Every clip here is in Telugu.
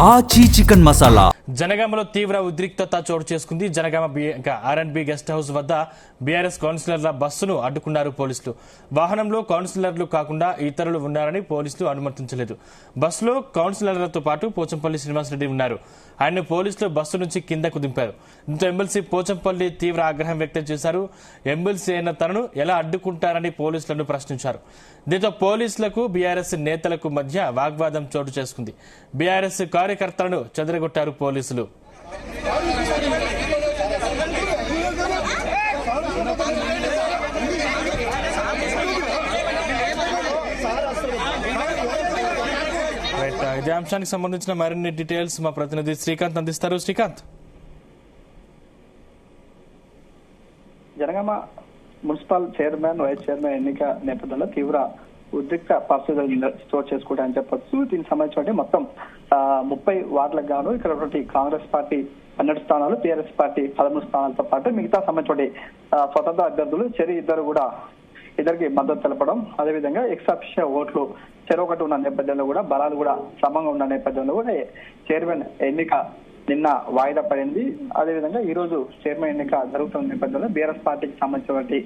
ఆచి చికెన్ మసాలా. జనగామలో తీవ్ర ఉద్రిక్తత చోటు చేసుకుంది. జనగామ ఆర్ఎండ్బి గెస్ట్ హౌస్ వద్ద బీఆర్ఎస్ కౌన్సిలర్ల బస్సును అడ్డుకున్నారు పోలీసులు. వాహనంలో కౌన్సిలర్లు కాకుండా ఇతరులు ఉన్నారని పోలీసులు అనుమతించలేదు. బస్సులో కౌన్సిలర్లతో పాటు పోచంపల్లి శ్రీనివాసరెడ్డి ఉన్నారు. ఆయన్ను పోలీసులు బస్సు నుంచి కిందకు దింపారు. దీంతో ఎమ్మెల్సీ పోచంపల్లి తీవ్ర ఆగ్రహం వ్యక్తం చేశారు. ఎమ్మెల్సీ అయిన తనను ఎలా అడ్డుకుంటారని పోలీసులను ప్రశ్నించారు. దీంతో పోలీసులకు బీఆర్ఎస్ నేతలకు మధ్య వాగ్వాదం చోటు చేసుకుంది. బీఆర్ఎస్ కార్యకర్తలను చెదరగొట్టారు పోలీసులు. ఇదే అంశానికి సంబంధించిన మరిన్ని డీటెయిల్స్ మా ప్రతినిధి శ్రీకాంత్ అందిస్తారు. Srikanth, Jangaon municipal chairman vice chairman ఎన్నిక నేపథ్యంలో తీవ్ర ఉద్రిక్త పరిస్థితులు చోటు చేసుకోవడానికి చెప్పొచ్చు. దీనికి సంబంధించి మొత్తం 30 వార్డులకు గాను ఇక్కడ కాంగ్రెస్ పార్టీ 12 స్థానాలు, టీఆర్ఎస్ పార్టీ 13 స్థానాలతో పాటు మిగతా సంబంధించి స్వతంత్ర అభ్యర్థులు ఇద్దరికి మద్దతు తెలపడం, అదేవిధంగా ఎక్సాఫిషియా ఓట్లు చెరొకటి ఉన్న నేపథ్యంలో కూడా బలాలు కూడా సమంగా ఉన్న నేపథ్యంలో కూడా చైర్మన్ ఎన్నిక నిన్న వాయిదా పడింది. అదేవిధంగా ఈ రోజు చైర్మన్ ఎన్నిక జరుగుతున్న నేపథ్యంలో బీఆర్ఎస్ పార్టీకి సంబంధించినటువంటి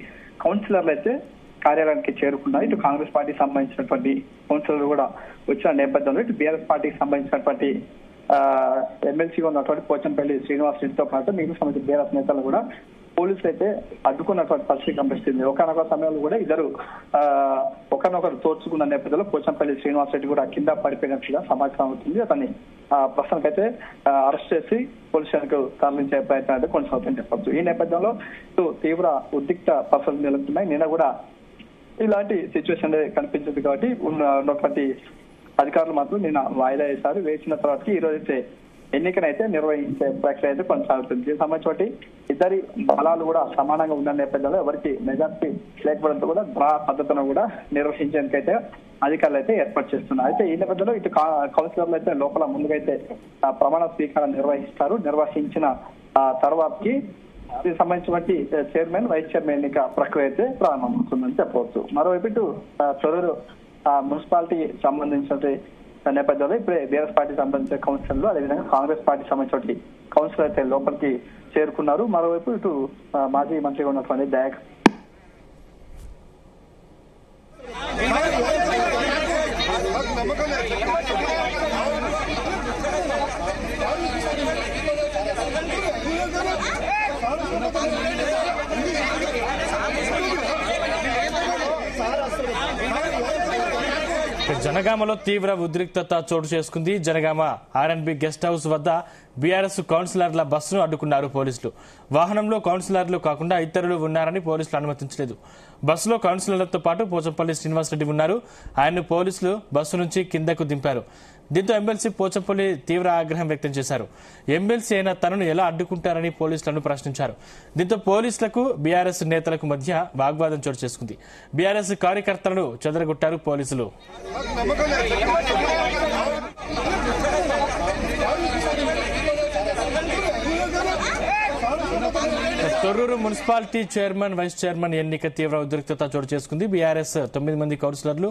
కౌన్సిలర్లు అయితే కార్యాలయానికి చేరుకున్నారు. ఇటు కాంగ్రెస్ పార్టీకి సంబంధించినటువంటి కౌన్సిలర్లు కూడా వచ్చిన నేపథ్యంలో ఇటు బీఆర్ఎస్ పార్టీకి సంబంధించినటువంటి ఎమ్మెల్సీగా ఉన్నటువంటి పోచంపల్లి శ్రీనివాసరెడ్డితో పాటు మీకు సంబంధించిన బీఆర్ఎస్ నేతలు కూడా పోలీసులు అయితే అడ్డుకున్నటువంటి పరిస్థితి కనిపిస్తుంది. ఒకనొక సమయంలో కూడా ఇద్దరు ఒకరినొకరు తోర్చుకున్న నేపథ్యంలో పోచంపల్లి శ్రీనివాసరెడ్డి కూడా కింద పడిపోయినట్లుగా సమాచారం అవుతుంది. అతన్ని ప్రస్తుతానికైతే అరెస్ట్ చేసి పోలీస్ స్టేషన్కు తరలించే ప్రయత్నం అయితే కొనసాగుతుందని చెప్పచ్చు. ఈ నేపథ్యంలో తీవ్ర ఉద్రిక్త పరిస్థితులు నెలకొన్నాయి. నిన్న కూడా ఇలాంటి సిచ్యువేషన్ కనిపించింది కాబట్టి ఉన్నటువంటి అధికారులు మాత్రం నిన్న వాయిదా వేశారు. వేసిన తర్వాత ఈ రోజు అయితే ఎన్నికనైతే నిర్వహించే ప్రక్రియ అయితే కొనసాగుతుంది. దీనికి సంబంధించి ఇద్దరి బలాలు కూడా సమానంగా ఉన్న నేపథ్యంలో ఎవరికి మెజార్టీ లేకపోవడంతో కూడా డ్రా పద్ధతిని కూడా నిర్వహించేందుకైతే అధికారులు అయితే ఏర్పాటు చేస్తున్నారు. అయితే ఈ నేపథ్యంలో ఇటు కౌన్సిలర్లు అయితే లోపల ముందుకైతే ప్రమాణ స్వీకారం నిర్వహిస్తారు. నిర్వహించిన తర్వాతకి దీనికి సంబంధించినటువంటి చైర్మన్ వైస్ చైర్మన్ ఎన్నిక ప్రక్రియ అయితే ప్రారంభమవుతుందని చెప్పవచ్చు. మరోవైపు ఇటు తొర్రూరు మున్సిపాలిటీకి సంబంధించిన నేపథ్యంలో ఇప్పుడే బీఆర్ఎస్ పార్టీకి సంబంధించిన కౌన్సిలర్లు, అదేవిధంగా కాంగ్రెస్ పార్టీకి సంబంధించిన కౌన్సిలర్ అయితే లోపలికి చేరుకున్నారు. మరోవైపు ఇటు మాజీ మంత్రిగా ఉన్నటువంటి దయాకర్ జనగామలో తీవ్ర ఉద్రిక్తత చోటు చేసుకుంది. జనగామ ఆర్ఎండ్బి గెస్ట్ హౌస్ వద్ద బీఆర్ఎస్ కౌన్సిలర్ల బస్సును అడ్డుకున్నారు పోలీసులు. వాహనంలో కౌన్సిలర్లు కాకుండా ఇతరులు ఉన్నారని పోలీసులు అనుమతించలేదు. బస్సులో కౌన్సిలర్లతో పాటు పోచంపల్లి శ్రీనివాసరెడ్డి ఉన్నారు. ఆయన్ను పోలీసులు బస్సు నుంచి కిందకు దింపారు. దీంతో ఎమ్మెల్సీ పోచంపల్లి తీవ్ర ఆగ్రహం వ్యక్తం చేశారు. ఎమ్మెల్సీ అయిన తనను ఎలా అడ్డుకుంటారని పోలీసులను ప్రశ్నించారు. దీంతో పోలీసులకు బీఆర్ఎస్ నేతలకు మధ్య వాగ్వాదం చోటు చేసుకుంది. బీఆర్ఎస్ కార్యకర్తలను చెదరగొట్టారు పోలీసులు. Thorrur municipality chairman vice chairman ఎన్నిక తీవ్ర ఉద్రిక్తత చోటు చేసుకుంది. బీఆర్ఎస్ 9 మంది కౌన్సిలర్లు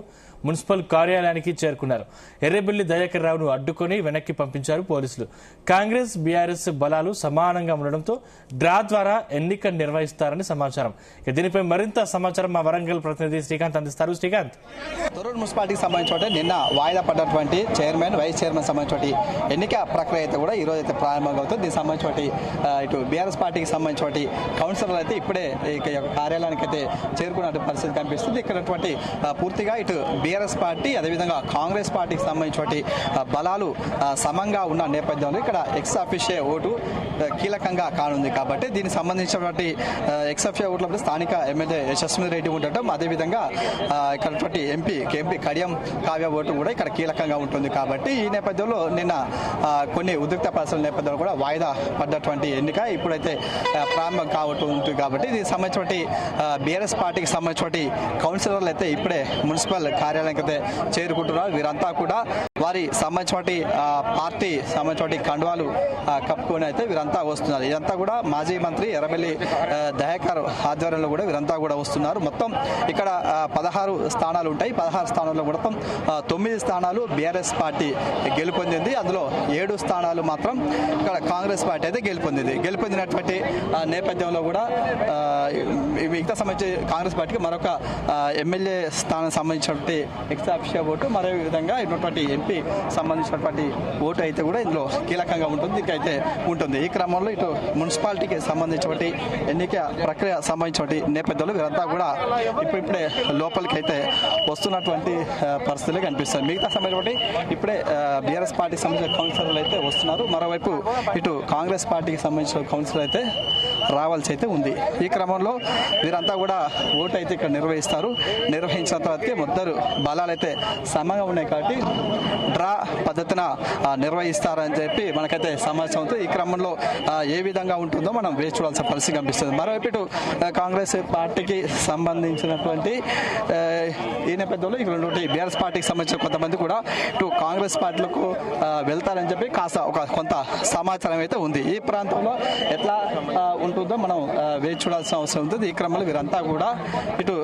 మున్సిపల్ కార్యాలయానికి చేరుకున్నారు. ఎర్రబెల్లి దయాకర్ రావును అడ్డుకుని వెనక్కి పంపించారు పోలీసులు. కాంగ్రెస్ బీఆర్ఎస్ బలాలు సమానంగా ఉండడంతో డ్రా ద్వారా ఎన్నిక నిర్వహిస్తారని సమాచారం. దీనిపై మరింత సమాచారం మా వరంగల్ ప్రతినిధి శ్రీకాంత్ అందిస్తారు. శ్రీకాంత్, తొర్రూరు మున్సిపాలిటీకి సంబంధించి నిన్న వాయిదా పడ్డటువంటి చైర్మన్ వైస్ చైర్మన్ సంబంధించి ఎన్నిక ప్రక్రియ అయితే కూడా ఈ రోజు అయితే ప్రారంభంగా అవుతుంది. దీనికి సంబంధించి ఇటు బీఆర్ఎస్ పార్టీకి సంబంధించి కౌన్సిలర్లు అయితే ఇప్పుడే కార్యాలయానికి అయితే చేరుకున్న పరిస్థితి కనిపిస్తుంది. ఇక్కడ పూర్తిగా ఇటు బీఆర్ఎస్ పార్టీ అదేవిధంగా కాంగ్రెస్ పార్టీకి సంబంధించి బలాలు సమంగా ఉన్న నేపథ్యంలో ఇక్కడ ఎక్స్ అఫీషియా ఓటు కీలకంగా కానుంది. కాబట్టి దీనికి సంబంధించినటువంటి ఎక్స్ అఫీషియా ఓట్ల స్థానిక ఎమ్మెల్యే యశస్వి రెడ్డి ఉండటం, అదేవిధంగా ఇక్కడ ఎంపీ కడియం కావ్య ఓటు కూడా ఇక్కడ కీలకంగా ఉంటుంది. కాబట్టి ఈ నేపథ్యంలో నిన్న కొన్ని ఉద్రిక్త పరిస్థితుల నేపథ్యంలో కూడా వాయిదా పడ్డటువంటి ఎన్నిక ఇప్పుడైతే ప్రారంభం కావట్టుంది. కాబట్టి దీనికి సంబంధించి బీఆర్ఎస్ పార్టీకి సంబంధించి కౌన్సిలర్లు అయితే ఇప్పుడే మున్సిపల్ కార్యాలయానికి అయితే చేరుకుంటున్నారు. వీరంతా కూడా వారి సంబంధించిన పార్టీ సంబంధించిన కండువాలు కప్పుకొని అయితే వీరంతా వస్తున్నారు. ఇదంతా కూడా మాజీ మంత్రి ఎర్రబెల్లి దయాకర్ ఆధ్వర్యంలో కూడా వీరంతా కూడా వస్తున్నారు. మొత్తం ఇక్కడ 16 స్థానాలు ఉంటాయి. 16 స్థానాల్లో మొత్తం 9 స్థానాలు బీఆర్ఎస్ పార్టీ గెలుపొందింది. అందులో 7 స్థానాలు మాత్రం ఇక్కడ కాంగ్రెస్ పార్టీ అయితే గెలుపొందినటువంటి నేపథ్యంలో కూడా మిగతా సంబంధించి కాంగ్రెస్ పార్టీకి మరొక ఎమ్మెల్యే స్థానం సంబంధించినటువంటి ఎక్సాఫిషియల్ ఓటు, మరో విధంగా ఉన్నటువంటి ఎంపీ సంబంధించినటువంటి ఓటు అయితే కూడా ఇందులో కీలకంగా ఉంటుంది. దీనికైతే ఉంటుంది. ఈ క్రమంలో ఇటు మున్సిపాలిటీకి సంబంధించినటువంటి ఎన్నిక ప్రక్రియ సంబంధించినటువంటి నేపథ్యంలో వీరంతా కూడా ఇప్పుడిప్పుడే లోపలికి అయితే వస్తున్నటువంటి పరిస్థితులు కనిపిస్తాయి. మిగతా సంబంధించి ఇప్పుడే బీఆర్ఎస్ పార్టీకి సంబంధించిన కౌన్సిలర్లు అయితే వస్తున్నారు. మరోవైపు ఇటు కాంగ్రెస్ పార్టీకి సంబంధించిన కౌన్సిలర్ అయితే రావాల్సి అయితే ఉంది. ఈ క్రమంలో వీరంతా కూడా ఓటు అయితే ఇక్కడ నిర్వహించిన తర్వాతకి ముద్దరు బలాలు అయితే సమంగా ఉన్నాయి కాబట్టి డ్రా పద్ధతిన నిర్వహిస్తారని చెప్పి మనకైతే సమాచారం అవుతుంది. ఈ క్రమంలో ఏ విధంగా ఉంటుందో మనం వేచి చూడాల్సిన పరిస్థితి కనిపిస్తుంది. మరోవైపు ఇటు కాంగ్రెస్ పార్టీకి సంబంధించినటువంటి ఈ నేపథ్యంలో ఇక్కడ బీఆర్ఎస్ పార్టీకి సంబంధించిన కొంతమంది కూడా ఇటు కాంగ్రెస్ పార్టీలకు వెళ్తారని చెప్పి కాస్త కొంత సమాచారం అయితే ఉంది. ఈ ప్రాంతంలో ఎట్లా ఉంటుందో మనం వేచి చూడాల్సిన అవసరం ఉంటుంది. ఈ క్రమంలో వీరంతా కూడా ఇటు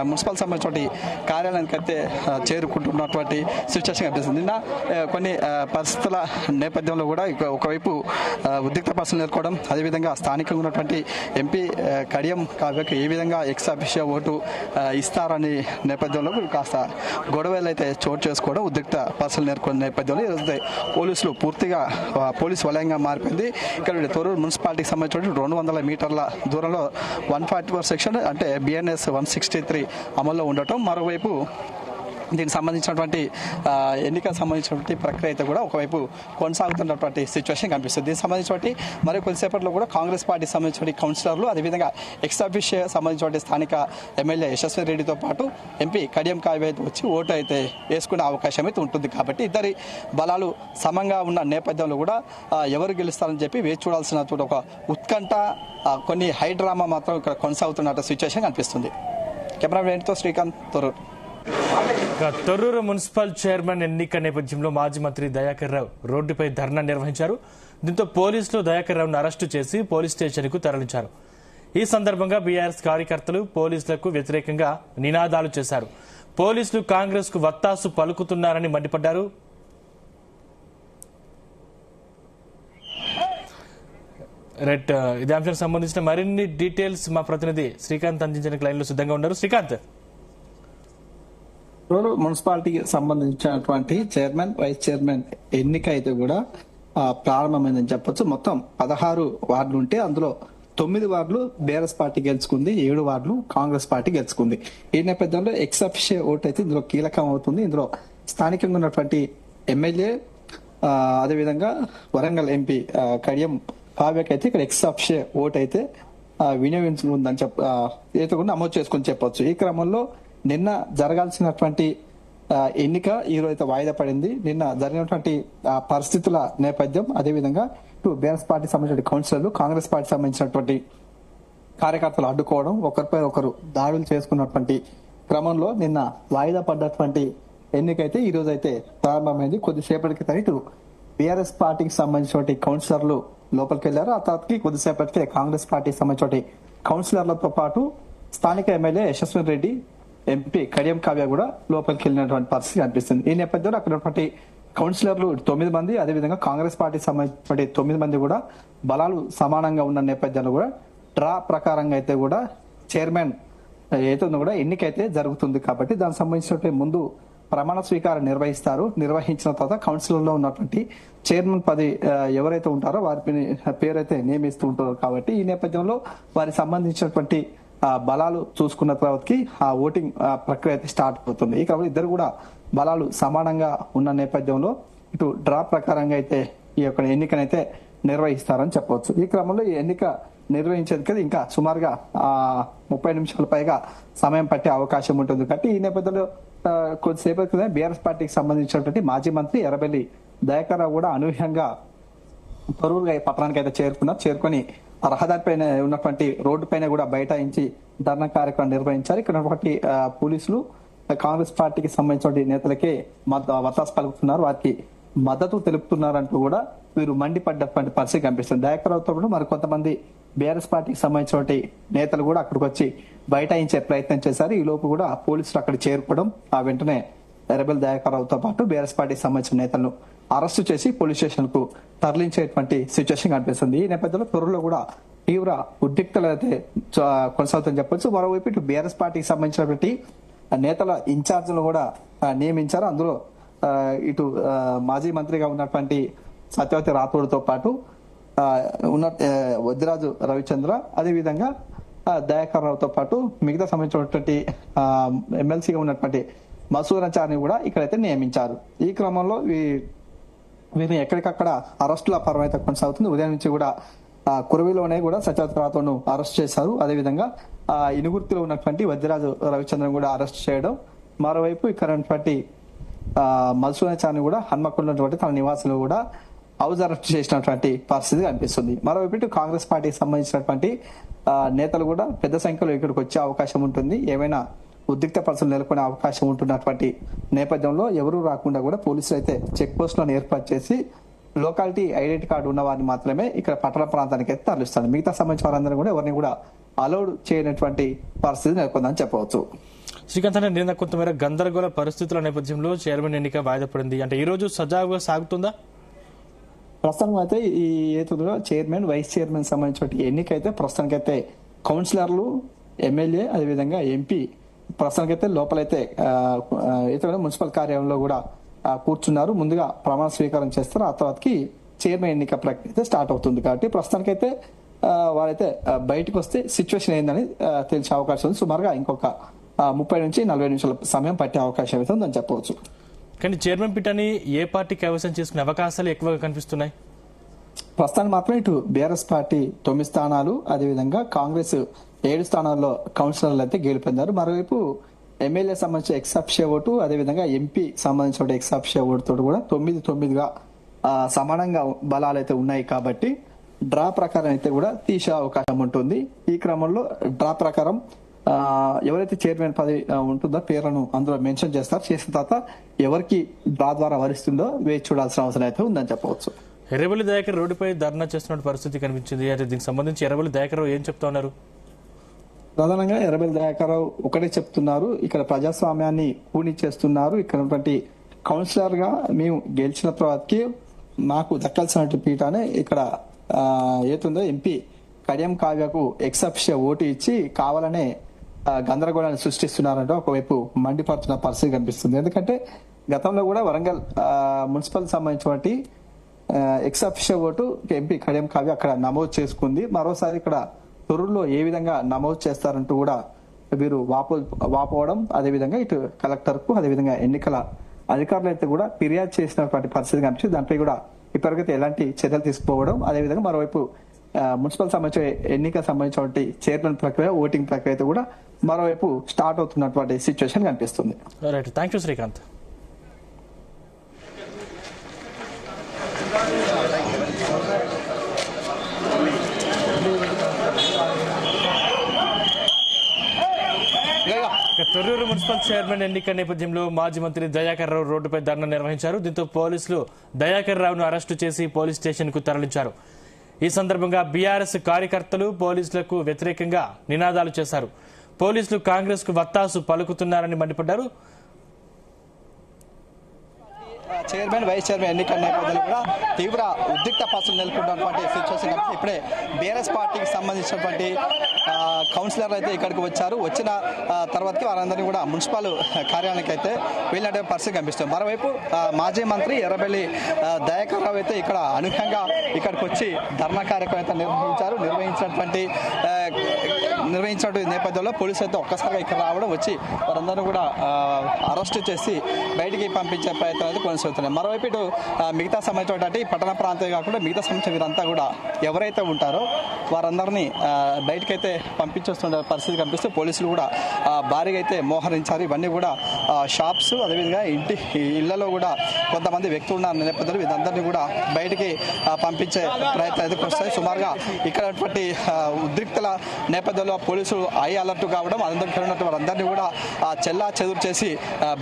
మున్సిపల్ సంబంధించిన కార్యాలయానికి అయితే చేరుకుంటున్నటువంటి సిచ్యువేషన్ కనిపిస్తుంది. నిన్న కొన్ని పరిస్థితుల నేపథ్యంలో కూడా ఒకవైపు ఉద్రిక్త పరిస్థితులు నెలకొవడం, అదేవిధంగా స్థానికంగా ఉన్నటువంటి ఎంపీ కడియం కావ్యకు ఏ విధంగా ఎక్సాఫిషియల్ ఓటు ఇస్తారని నేపథ్యంలో కాస్త గొడవలు అయితే చోటు చేసుకోవడం, ఉద్రిక్త పరిస్థితులు నెలకొన్న నేపథ్యంలో ఈరోజు పోలీసులు పూర్తిగా పోలీసు వలయంగా మారిపోయింది. ఇక్కడ తొర్రూరు మున్సిపాలిటీకి సంబంధించిన 200 మీటర్ల దూరంలో 144 సెక్షన్ అంటే బిఎన్ఎస్ 163 అమల్లో ఉండటం, మరోవైపు దీనికి సంబంధించినటువంటి ఎన్నికలకు సంబంధించినటువంటి ప్రక్రియ అయితే కూడా ఒకవైపు కొనసాగుతున్నటువంటి సిచ్యువేషన్ కనిపిస్తుంది. దీనికి సంబంధించినటువంటి మరి కొద్దిసేపట్లో కూడా కాంగ్రెస్ పార్టీకి సంబంధించిన కౌన్సిలర్లు, అదేవిధంగా ఎక్సాఫిషియల్ సంబంధించిన స్థానిక ఎమ్మెల్యే యశస్వి రెడ్డితో పాటు ఎంపీ కడియం కావ్య అయితే వచ్చి ఓటు అయితే వేసుకునే అవకాశం అయితే ఉంటుంది. కాబట్టి ఇద్దరి బలాలు సమంగా ఉన్న నేపథ్యంలో కూడా ఎవరు గెలుస్తారని చెప్పి వేచి చూడాల్సిన ఒక ఉత్కంఠ, కొన్ని హై డ్రామా మాత్రం ఇక్కడ కొనసాగుతున్న సిచ్యువేషన్ కనిపిస్తుంది. కెమెరా తో శ్రీకాంత్, తొర్రూరు. తొర్రూరు మున్సిపల్ చైర్మన్ ఎన్నిక నేపథ్యంలో మాజీ మంత్రి దయాకర్ రావు రోడ్డుపై ధర్నా నిర్వహించారు. దీంతో పోలీసులు దయాకర్ రావును అరెస్టు చేసి పోలీస్ స్టేషన్ కు తరలించారు. ఈ సందర్భంగా బీఆర్ఎస్ కార్యకర్తలు పోలీసులకు వ్యతిరేకంగా నినాదాలు చేశారు. పోలీసులు కాంగ్రెస్ కు వత్తాసు పలుకుతున్నారని మండిపడ్డారు. రైట్, ఇదే అంశానికి సంబంధించిన మరిన్ని డీటెయిల్స్ మా ప్రతినిధి శ్రీకాంత్ అందించడానికి లైన్ లో సిద్ధంగా ఉన్నారు. శ్రీకాంత్, తొర్రూరు మున్సిపాలిటీకి సంబంధించినటువంటి చైర్మన్, వైస్ చైర్మన్ ఎన్నిక అయితే కూడా ప్రారంభమైందని చెప్పొచ్చు. మొత్తం 16 వార్డులు ఉంటే అందులో 9 వార్డులు బీఆర్ఎస్ పార్టీ గెలుచుకుంది, 7 వార్డులు కాంగ్రెస్ పార్టీ గెలుచుకుంది. ఈ నేపథ్యంలో ఎక్సాఫిషియల్ ఓటు అయితే ఇందులో కీలకం అవుతుంది. ఇందులో స్థానికంగా ఉన్నటువంటి ఎమ్మెల్యే, అదేవిధంగా వరంగల్ ఎంపీ కడియం కావ్యకి అయితే ఇక్కడ ఎక్సాఫిషియల్ ఓటు అయితే వినియోగించుకుందని అయితే కూడా నమోదు చేసుకుని చెప్పొచ్చు. ఈ క్రమంలో నిన్న జరగాల్సినటువంటి ఎన్నిక ఈ రోజు అయితే వాయిదా పడింది. నిన్న జరిగినటువంటి పరిస్థితుల నేపథ్యం, అదేవిధంగా ఇటు బీఆర్ఎస్ పార్టీ సంబంధించిన కౌన్సిలర్లు, కాంగ్రెస్ పార్టీ సంబంధించినటువంటి కార్యకర్తలు అడ్డుకోవడం, ఒకరిపై ఒకరు దాడులు చేసుకున్నటువంటి క్రమంలో నిన్న వాయిదా పడ్డటువంటి ఎన్నికైతే ఈ రోజు అయితే ప్రారంభమైంది. కొద్దిసేపటి క్రితం ఇటు బీఆర్ఎస్ పార్టీకి సంబంధించిన కౌన్సిలర్లు లోపలికి వెళ్లారు. ఆ తర్వాతకి కొద్దిసేపటికే కాంగ్రెస్ పార్టీకి సంబంధించిన కౌన్సిలర్లతో పాటు స్థానిక ఎమ్మెల్యే యశస్వి రెడ్డి, ఎంపీ కడియం కావ్య కూడా లోపలికి వెళ్ళినటువంటి పరిస్థితి కనిపిస్తుంది. ఈ నేపథ్యంలో అక్కడ ఉన్నటువంటి కౌన్సిలర్లు 9 మంది, అదేవిధంగా కాంగ్రెస్ పార్టీకి సంబంధించిన 9 మంది కూడా బలాలు సమానంగా ఉన్న నేపథ్యంలో కూడా డ్రా ప్రకారంగా అయితే కూడా చైర్మన్ ఏదైతే కూడా ఎన్నికైతే జరుగుతుంది. కాబట్టి దానికి సంబంధించినటువంటి ముందు ప్రమాణ స్వీకారం నిర్వహిస్తారు. నిర్వహించిన తర్వాత కౌన్సిలర్ లో ఉన్నటువంటి చైర్మన్ పది ఎవరైతే ఉంటారో వారి పేరు అయితే నియమిస్తూ ఉంటారు. కాబట్టి ఈ నేపథ్యంలో వారికి సంబంధించినటువంటి బలాలు చూసుకున్న తర్వాతకి ఆ ఓటింగ్ ప్రక్రియ అయితే స్టార్ట్ అవుతుంది. కాబట్టి ఇద్దరు కూడా బలాలు సమానంగా ఉన్న నేపథ్యంలో ఇటు డ్రా ప్రకారంగా అయితే ఈ యొక్క ఎన్నికనైతే నిర్వహిస్తారని చెప్పవచ్చు. ఈ క్రమంలో ఈ ఎన్నిక నిర్వహించేందుకు ఇంకా సుమారుగా 30 నిమిషాల పైగా సమయం పట్టే అవకాశం ఉంటుంది. కాబట్టి ఈ నేపథ్యంలో కొద్దిసేపటి క్రితం బీఆర్ఎస్ పార్టీకి సంబంధించినటువంటి మాజీ మంత్రి ఎర్రబెల్లి దయాకర్ రావు కూడా అనూహ్యంగా తొర్రూరు పట్టణానికి అయితే చేరుకొని రహదారి పైన ఉన్నటువంటి రోడ్డు పైన కూడా బైఠాయించి ధర్నా కార్యక్రమం నిర్వహించారు. ఇక్కడ ఉన్నటువంటి పోలీసులు కాంగ్రెస్ పార్టీకి సంబంధించిన నేతలకే వత్తాసు పలుకుతున్నారు, వారికి మద్దతు తెలుపుతున్నారంటూ కూడా వీరు మండిపడ్డటువంటి పరిస్థితి కనిపిస్తుంది. దయాకర్ రావుతో కూడా మరి కొంతమంది బీఆర్ఎస్ పార్టీకి సంబంధించిన నేతలు కూడా అక్కడికి వచ్చి బైఠాయించే ప్రయత్నం చేశారు. ఈ లోపు కూడా పోలీసులు అక్కడ చేరుకోవడం, ఆ వెంటనే ఎర్రబెల్లి దయాకర్ రావుతో పాటు బీఆర్ఎస్ పార్టీకి సంబంధించిన నేతలను అరెస్టు చేసి పోలీస్ స్టేషన్ కు తరలించేటువంటి సిచ్యువేషన్ కనిపిస్తుంది. ఈ నేపథ్యంలో త్వరలో కూడా తీవ్ర ఉద్రిక్తలు అయితే కొనసాగుతుందని చెప్పొచ్చు. మరోవైపు ఇటు బీఆర్ఎస్ పార్టీకి సంబంధించినటువంటి నేతల ఇన్ఛార్జ్లను కూడా నియమించారు. అందులో ఇటు మాజీ మంత్రిగా ఉన్నటువంటి సత్యవతి రాథోడ్తో పాటు ఉన్న వద్దిరాజు రవిచంద్ర, అదేవిధంగా దయాకర్ రావుతో పాటు మిగతా సంబంధించినటువంటి ఎమ్మెల్సీగా ఉన్నటువంటి మసూర్ అన్సారీని కూడా ఇక్కడైతే నియమించారు. ఈ క్రమంలో వీరిని ఎక్కడికక్కడ అరెస్టుల పర్వం అయితే కొనసాగుతుంది. ఉదయం నుంచి కూడా కురవిలోనే కూడా సత్యవతి రాథోడ్ను అరెస్ట్ చేశారు. అదేవిధంగా ఇనుగుర్తిలో ఉన్నటువంటి వద్దిరాజు రవిచంద్రన్ కూడా అరెస్ట్ చేయడం, మరోవైపు ఇక్కడ ఉన్నటువంటి మసూర్ అన్సారీని కూడా హన్మకొండ ఉన్నటువంటి తన నివాసంలో కూడా హౌస్ అరెస్ట్ చేసినటువంటి పరిస్థితి కనిపిస్తుంది. మరోవైపు ఇటు కాంగ్రెస్ పార్టీకి సంబంధించినటువంటి నేతలు కూడా పెద్ద సంఖ్యలో ఇక్కడికి వచ్చే అవకాశం ఉంటుంది. ఏమైనా ఉద్రిక్త పరిస్థితులు నెలకొనే అవకాశం ఉంటున్నటువంటి నేపథ్యంలో ఎవరూ రాకుండా కూడా పోలీసులు అయితే చెక్ పోస్టులను ఏర్పాటు చేసి లోకాలిటీ ఐడెంటిటీ కార్డు ఉన్న వారిని మాత్రమే ఇక్కడ పట్టణ ప్రాంతానికి అయితే తరలిస్తారు. మిగతా సంబంధించిన వారందరూ కూడా ఎవరిని కూడా అలౌడ్ చేయనటువంటి పరిస్థితి నెలకొందని చెప్పవచ్చు. శ్రీకాంత్, నిన్న కొంతమేర గందరగోళ పరిస్థితుల నేపథ్యంలో చైర్మన్ ఎన్నిక వాయిదా పడింది. అంటే ఈ రోజు సజావుగా సాగుతుందా? ప్రస్తుతం అయితే ఈ ఏతులో చైర్మన్, వైస్ చైర్మన్ సంబంధించిన ఎన్నిక అయితే ప్రస్తుతానికైతే కౌన్సిలర్లు, ఎమ్మెల్యే, అదేవిధంగా ఎంపీ ప్రస్తుతానికైతే లోపలైతే మున్సిపల్ కార్యాలయంలో కూడా కూర్చున్నారు. ముందుగా ప్రమాణ స్వీకారం చేస్తారు. ఆ తర్వాతకి చైర్మన్ ఎన్నిక ప్రక్రియ అయితే స్టార్ట్ అవుతుంది. కాబట్టి ప్రస్తుతానికైతే వారైతే బయటకు వస్తే సిచ్యువేషన్ ఏందని తెలిసే అవకాశం ఉంది. సుమారుగా ఇంకొక 30 నుంచి 40 నిమిషాల సమయం పట్టే అవకాశం అయితే ఉందని చెప్పవచ్చు. కానీ చైర్మన్ పీఠాన్ని ఏ పార్టీ కైవసం చేసుకునే అవకాశాలు ఎక్కువగా కనిపిస్తున్నాయి? ప్రస్తుతానికి మాత్రం ఇటు బీఆర్ఎస్ పార్టీ 9 స్థానాలు, అదేవిధంగా కాంగ్రెస్ 7 స్థానాల్లో కౌన్సిలర్లు అయితే గెలుపొందారు. మరోవైపు ఎమ్మెల్యే సంబంధించిన ఎక్సాప్షియా ఓటు, అదేవిధంగా ఎంపీ సంబంధించిన ఎక్సాప్షియా ఓటుతో కూడా 9-9గా సమానంగా బలాలు అయితే ఉన్నాయి. కాబట్టి డ్రా ప్రకారం అయితే కూడా తీసే అవకాశం ఉంటుంది. ఈ క్రమంలో డ్రా ప్రకారం ఎవరైతే చైర్మన్ పదవి ఉంటుందో పేర్లను అందులో మెన్షన్ చేస్తారు. చేసిన తర్వాత ఎవరికి డ్రా ద్వారా వరిస్తుందో వేచి చూడాల్సిన అవసరం అయితే ఉందని చెప్పవచ్చు. ఎర్రబెల్లి దయాకర్ రోడ్డుపై ధర్నా చేస్తున్న పరిస్థితి కనిపించింది. అయితే దీనికి సంబంధించి ఎర్రబెల్లి దయాకర్ ఏం చెప్తా ఉన్నారు? ప్రధానంగా ఎర్రబెల్లి దయాకర్ ఒకటే చెప్తున్నారు, ఇక్కడ ప్రజాస్వామ్యాన్ని కూని చేస్తున్నారు. ఇక్కడ ఉన్నటువంటి కౌన్సిలర్ గా మేము గెలిచిన తర్వాతకి మాకు దక్కాల్సిన పీఠాన్ని ఇక్కడ ఏతుందో ఎంపీ కడియం కావ్యకు ఎక్సెప్షియా ఓటు ఇచ్చి కావాలనే గందరగోళాన్ని సృష్టిస్తున్నారంటే ఒకవైపు మండిపడుతున్న పరిస్థితి కనిపిస్తుంది. ఎందుకంటే గతంలో కూడా వరంగల్ మున్సిపల్ సంబంధించినటువంటి ఎక్సెప్షియా ఓటు ఎంపీ కడియం కావ్య అక్కడ నమోదు చేసుకుంది. మరోసారి ఇక్కడ తొర్రూరులో ఏ విధంగా నమోదు చేస్తారంటూ కూడా వీరు వాపోవడం, అదేవిధంగా ఇటు కలెక్టర్ కు, అదేవిధంగా ఎన్నికల అధికారులు అయితే కూడా ఫిర్యాదు చేసినటువంటి పరిస్థితి కనిపిస్తుంది. దాంట్లో కూడా ఇప్పటికైతే ఎలాంటి చర్యలు తీసుకోవడం, అదేవిధంగా మరోవైపు మున్సిపల్ సంబంధించిన ఎన్నిక సంబంధించిన చైర్మన్ ప్రక్రియ, ఓటింగ్ ప్రక్రియ అయితే కూడా మరోవైపు స్టార్ట్ అవుతున్నటువంటి సిచ్యువేషన్ కనిపిస్తుంది. Thank you Srikanth. Thorrur municipal chairman ఎన్నిక నేపథ్యంలో మాజీ మంత్రి దయాకర్ రావు రోడ్డుపై ధర్నా నిర్వహించారు. దీంతో పోలీసులు దయాకర్ రావును అరెస్టు చేసి పోలీస్ స్టేషన్ కు తరలించారు. ఈ సందర్భంగా బీఆర్ఎస్ కార్యకర్తలు పోలీసులకు వ్యతిరేకంగా నినాదాలు చేశారు. పోలీసులు కాంగ్రెస్ కు వత్తాసు పలుకుతున్నారని మండిపడ్డారు. చైర్మన్, వైస్ చైర్మన్ ఎన్నికల నేపథ్యంలో కూడా తీవ్ర ఉద్రిక్త పరిస్థితులు నెలకొన్నటువంటి సిచ్యువేషన్ కాబట్టి ఇప్పుడే బీఆర్ఎస్ పార్టీకి సంబంధించినటువంటి కౌన్సిలర్లు అయితే ఇక్కడికి వచ్చారు. వచ్చిన తర్వాతకి వారందరినీ కూడా మున్సిపల్ కార్యాలయానికి అయితే వెళ్ళినట్టు పరిస్థితి కనిపిస్తుంది. మరోవైపు మాజీ మంత్రి ఎర్రబెల్లి దయాకర్ రావు అయితే ఇక్కడ అనూహ్యంగా ఇక్కడికి వచ్చి ధర్నా కార్యక్రమం అయితే నిర్వహించినటువంటి నేపథ్యంలో పోలీసులు అయితే ఒక్కసారిగా ఇక్కడ రావడం, వచ్చి వారందరూ కూడా అరెస్టు చేసి బయటికి పంపించే ప్రయత్నం అయితే కొనసాగుతున్నాయి. మరోవైపు ఇటు మిగతా సంబంధించినటువంటి పట్టణ ప్రాంతాలు కాకుండా మిగతా సంబంధించిన వీరంతా కూడా ఎవరైతే ఉంటారో వారందరినీ బయటకైతే పంపించేస్తున్న పరిస్థితి కనిపిస్తే పోలీసులు కూడా భారీగా అయితే మోహరించారు. ఇవన్నీ కూడా షాప్స్, అదేవిధంగా ఇళ్లలో కూడా కొంతమంది వ్యక్తులు ఉన్న నేపథ్యంలో వీరందరినీ కూడా బయటికి పంపించే ప్రయత్నం అయితే వస్తాయి. సుమారుగా ఇక్కడ ఉద్రిక్తల నేపథ్యంలో నేపథ్యంలో పోలీసులు హై అలర్ట్ కావడం అందరికీ ఉన్నట్టు వారందరినీ కూడా చెల్లా చెదురు చేసి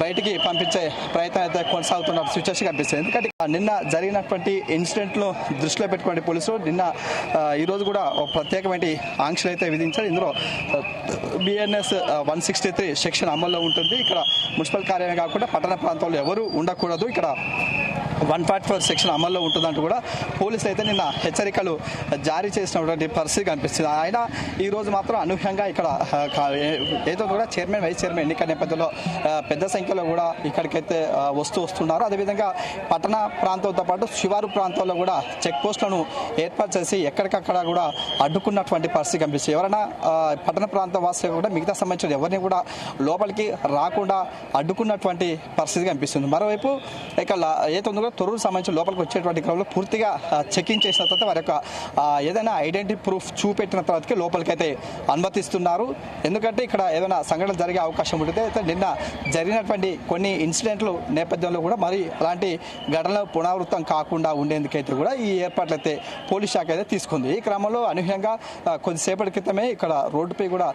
బయటికి పంపించే ప్రయత్నం అయితే కొనసాగుతున్న సిచ్యువేషన్ కనిపిస్తుంది. ఎందుకంటే నిన్న జరిగినటువంటి ఇన్సిడెంట్ లో దృష్టిలో పెట్టుకునే పోలీసులు నిన్న ఈ రోజు కూడా ప్రత్యేకమైన ఆంక్షలు అయితే విధించారు. ఇందులో BNS 163 సెక్షన్ అమల్లో ఉంటుంది. ఇక్కడ మున్సిపల్ కార్యాలయం కాకుండా పట్టణ ప్రాంతాల్లో ఎవరు ఉండకూడదు. ఇక్కడ 144 సెక్షన్ అమల్లో ఉంటుందంటూ కూడా పోలీసులు అయితే నిన్న హెచ్చరికలు జారీ చేసినటువంటి పరిస్థితి కనిపిస్తుంది. ఆయన ఈ రోజు మాత్రం అనూహ్యంగా ఇక్కడ ఏదో కూడా చైర్మన్ వైస్ చైర్మన్ ఎన్నిక నేపథ్యంలో పెద్ద సంఖ్యలో కూడా ఇక్కడికైతే వస్తున్నారు. అదేవిధంగా పట్టణ ప్రాంతంతో పాటు శివారు ప్రాంతాల్లో కూడా చెక్ పోస్టులను ఏర్పాటు చేసి ఎక్కడికక్కడ కూడా అడ్డుకున్నటువంటి పరిస్థితి కనిపిస్తుంది. ఎవరైనా పట్టణ ప్రాంత వాసులు కూడా మిగతా సంబంధించిన ఎవరిని కూడా లోపలికి రాకుండా అడ్డుకున్నటువంటి పరిస్థితి కనిపిస్తుంది. మరోవైపు ఇక ఏదో తొర్రూరు సంబంధించిన లోపలికి వచ్చేటువంటి క్రమంలో పూర్తిగా చెకింగ్ చేసిన తర్వాత వారి యొక్క ఏదైనా ఐడెంటిటీ ప్రూఫ్ చూపెట్టిన తర్వాతకి లోపలికైతే అనుమతిస్తున్నారు. ఎందుకంటే ఇక్కడ ఏదైనా సంఘటన జరిగే అవకాశం ఉంటుంది. అయితే నిన్న జరిగినటువంటి కొన్ని ఇన్సిడెంట్లు నేపథ్యంలో కూడా మరి అలాంటి ఘటనలు పునరావృతం కాకుండా ఉండేందుకైతే కూడా ఈ ఏర్పాట్లు అయితే పోలీస్ శాఖ అయితే తీసుకుంది. ఈ క్రమంలో అనూహ్యంగా కొద్దిసేపటి క్రితమే ఇక్కడ రోడ్డుపై కూడా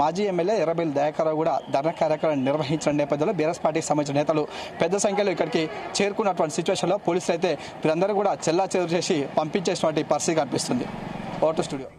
మాజీ ఎమ్మెల్యే ఎర్రబెల్లి దయాకర్రావు కూడా ధర్నా కార్యక్రమం నిర్వహించిన నేపథ్యంలో బీఆర్ఎస్ పార్టీకి సంబంధించిన నేతలు పెద్ద సంఖ్యలో ఇక్కడికి చేరుకున్నటువంటి సిచ్యువేషన్లో పోలీసులు అయితే వీరందరూ కూడా చెల్లా చెదురు చేసి పంపించేటువంటి పరిస్థితి కనిపిస్తుంది. Vote studio.